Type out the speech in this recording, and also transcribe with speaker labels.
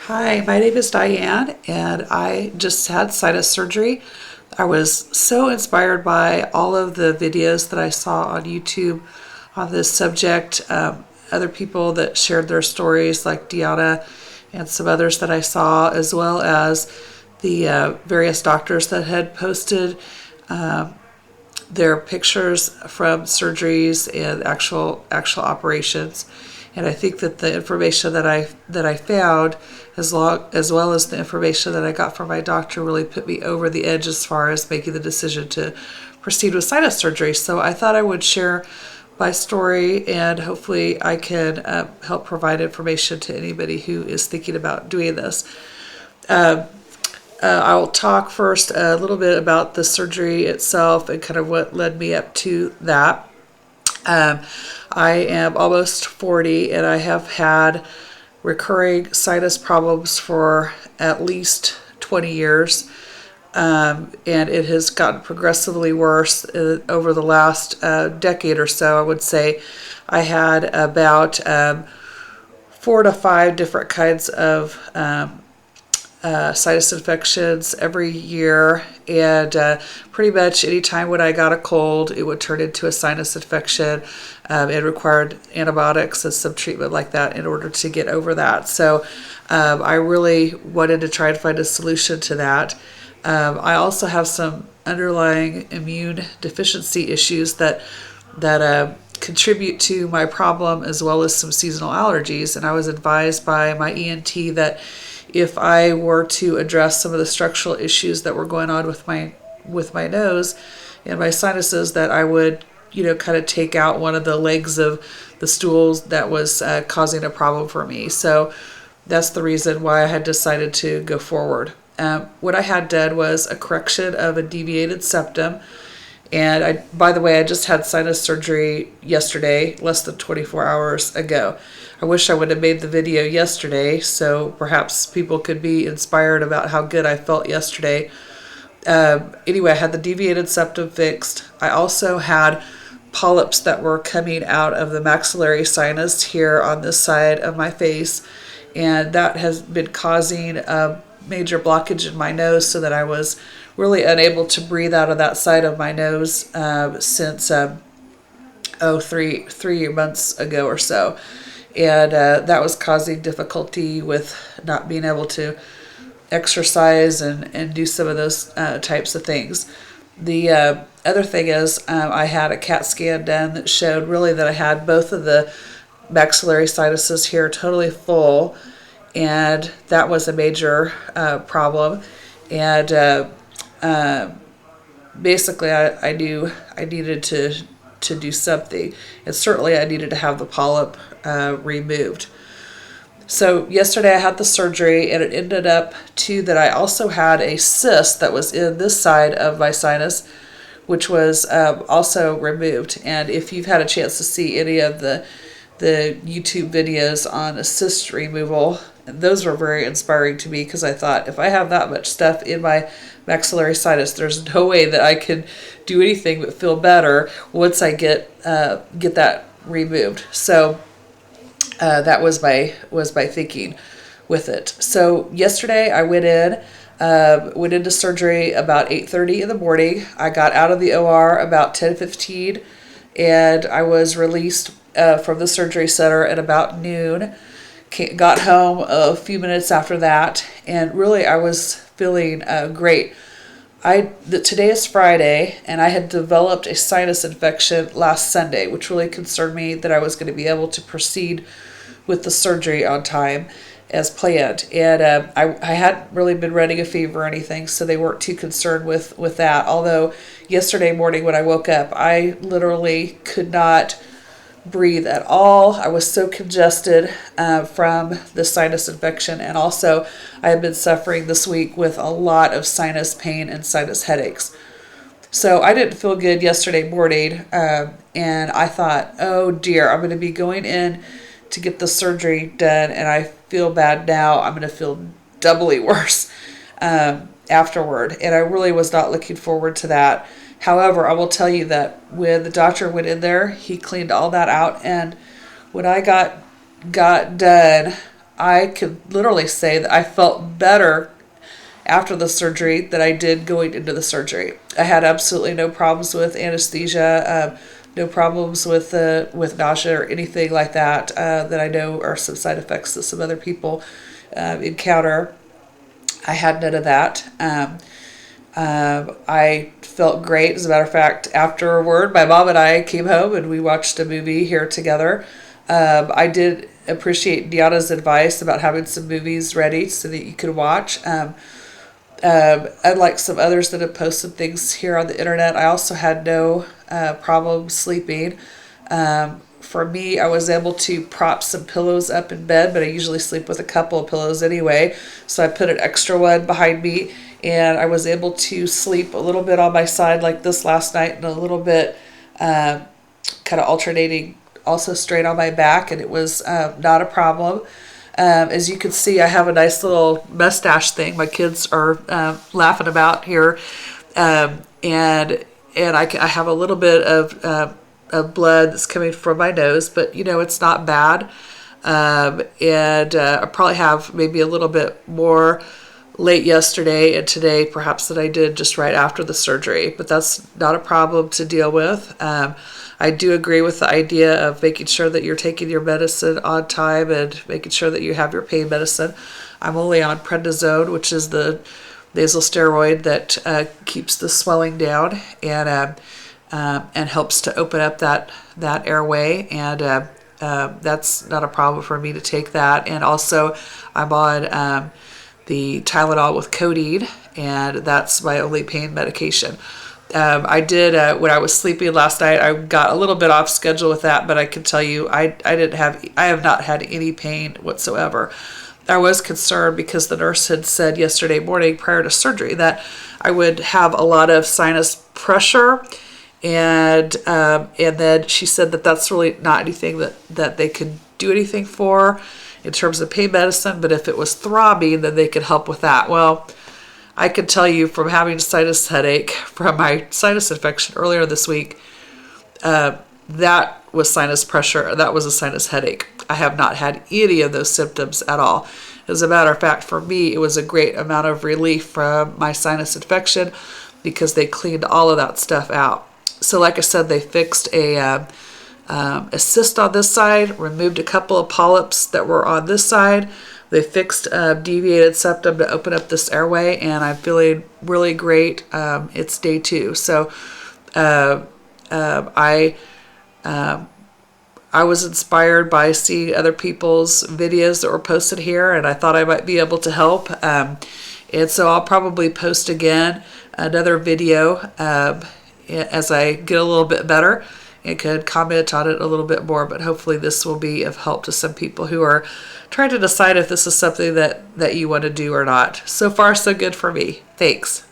Speaker 1: Hi, my name is Diane, and I just had sinus surgery. I was so inspired by all of the videos that I saw on YouTube on this subject. Other people that shared their stories, like Diane and some others that I saw, as well as the various doctors that had posted their pictures from surgeries and actual operations. And I think that the information that I found, as well as the information that I got from my doctor, really put me over the edge as far as making the decision to proceed with sinus surgery. So I thought I would share my story, and hopefully I can help provide information to anybody who is thinking about doing this. I'll talk first a little bit about the surgery itself and kind of what led me up to that. Um, I am almost 40, and I have had recurring sinus problems for at least 20 years. And it has gotten progressively worse over the last decade or so. I would say I had about 4 to 5 different kinds of sinus infections every year, and pretty much any time when I got a cold, it would turn into a sinus infection. It required antibiotics and some treatment like that in order to get over that. So I really wanted to try and find a solution to that. I also have some underlying immune deficiency issues that contribute to my problem, as well as some seasonal allergies. And I was advised by my ENT that if I were to address some of the structural issues that were going on with my nose and my sinuses, that I would, kind of take out one of the legs of the stools that was causing a problem for me. So that's the reason why I had decided to go forward. What I had done was a correction of a deviated septum. And by the way, I just had sinus surgery yesterday, less than 24 hours ago. I wish I would have made the video yesterday, so perhaps people could be inspired about how good I felt yesterday. Anyway, I had the deviated septum fixed. I also had polyps that were coming out of the maxillary sinus here on this side of my face, and that has been causing a major blockage in my nose, so that I was really unable to breathe out of that side of my nose since 3 months ago or so. And that was causing difficulty with not being able to exercise and do some of those types of things. The other thing is I had a CAT scan done that showed really that I had both of the maxillary sinuses here totally full, and that was a major problem. And basically I knew I needed to do something, and certainly I needed to have the polyp removed. So yesterday I had the surgery, and it ended up too that I also had a cyst that was in this side of my sinus, which was also removed. And if you've had a chance to see any of the YouTube videos on a cyst removal, those were very inspiring to me, because I thought, if I have that much stuff in my maxillary sinus, there's no way that I can do anything but feel better once I get that removed. So that was my thinking with it. So yesterday I went into surgery about 8:30 in the morning. I got out of the OR about 10:15, and I was released from the surgery center at about noon. Got home a few minutes after that, and really I was feeling great. Today is Friday, and I had developed a sinus infection last Sunday, which really concerned me that I was going to be able to proceed with the surgery on time as planned. And I hadn't really been running a fever or anything, so they weren't too concerned with that. Although yesterday morning when I woke up, I literally could not breathe at all. I was so congested from the sinus infection, and also I have been suffering this week with a lot of sinus pain and sinus headaches. So I didn't feel good yesterday morning, and I thought, oh dear, I'm going to be going in to get the surgery done, and I feel bad now. I'm going to feel doubly worse afterward, and I really was not looking forward to that. However, I will tell you that when the doctor went in there, he cleaned all that out, and when I got done, I can literally say that I felt better after the surgery than I did going into the surgery. I had absolutely no problems with anesthesia, no problems with nausea or anything like that that I know are some side effects that some other people encounter. I had none of that. I felt great. As a matter of fact, afterward, my mom and I came home and we watched a movie here together. I did appreciate Deanna's advice about having some movies ready so that you could watch. Unlike some others that have posted things here on the internet, I also had no problem sleeping. For me, I was able to prop some pillows up in bed, but I usually sleep with a couple of pillows anyway. So I put an extra one behind me, and I was able to sleep a little bit on my side like this last night and a little bit kind of alternating also straight on my back, and it was not a problem. As you can see, I have a nice little mustache thing my kids are laughing about here. And I have a little bit of blood that's coming from my nose, but it's not bad. I probably have maybe a little bit more late yesterday and today perhaps than I did just right after the surgery, but that's not a problem to deal with. I do agree with the idea of making sure that you're taking your medicine on time and making sure that you have your pain medicine. I'm only on prednisone, which is the nasal steroid that keeps the swelling down and helps to open up that airway, and that's not a problem for me to take that. And also, I'm on the Tylenol with codeine, and that's my only pain medication. I did when I was sleeping last night. I got a little bit off schedule with that, but I can tell you, I have not had any pain whatsoever. I was concerned because the nurse had said yesterday morning prior to surgery that I would have a lot of sinus pressure, and then she said that that's really not anything that they could do anything for in terms of pain medicine, but if it was throbbing, then they could help with that. Well, I can tell you from having a sinus headache from my sinus infection earlier this week, that was sinus pressure. That was a sinus headache. I have not had any of those symptoms at all. As a matter of fact, for me, it was a great amount of relief from my sinus infection because they cleaned all of that stuff out. So like I said, they fixed a cyst on this side, removed a couple of polyps that were on this side. They fixed a deviated septum to open up this airway, and I'm feeling really great. It's day 2. So I was inspired by seeing other people's videos that were posted here, and I thought I might be able to help. And so I'll probably post again another video as I get a little bit better and could comment on it a little bit more, but hopefully this will be of help to some people who are trying to decide if this is something that you want to do or not. So far, so good for me. Thanks.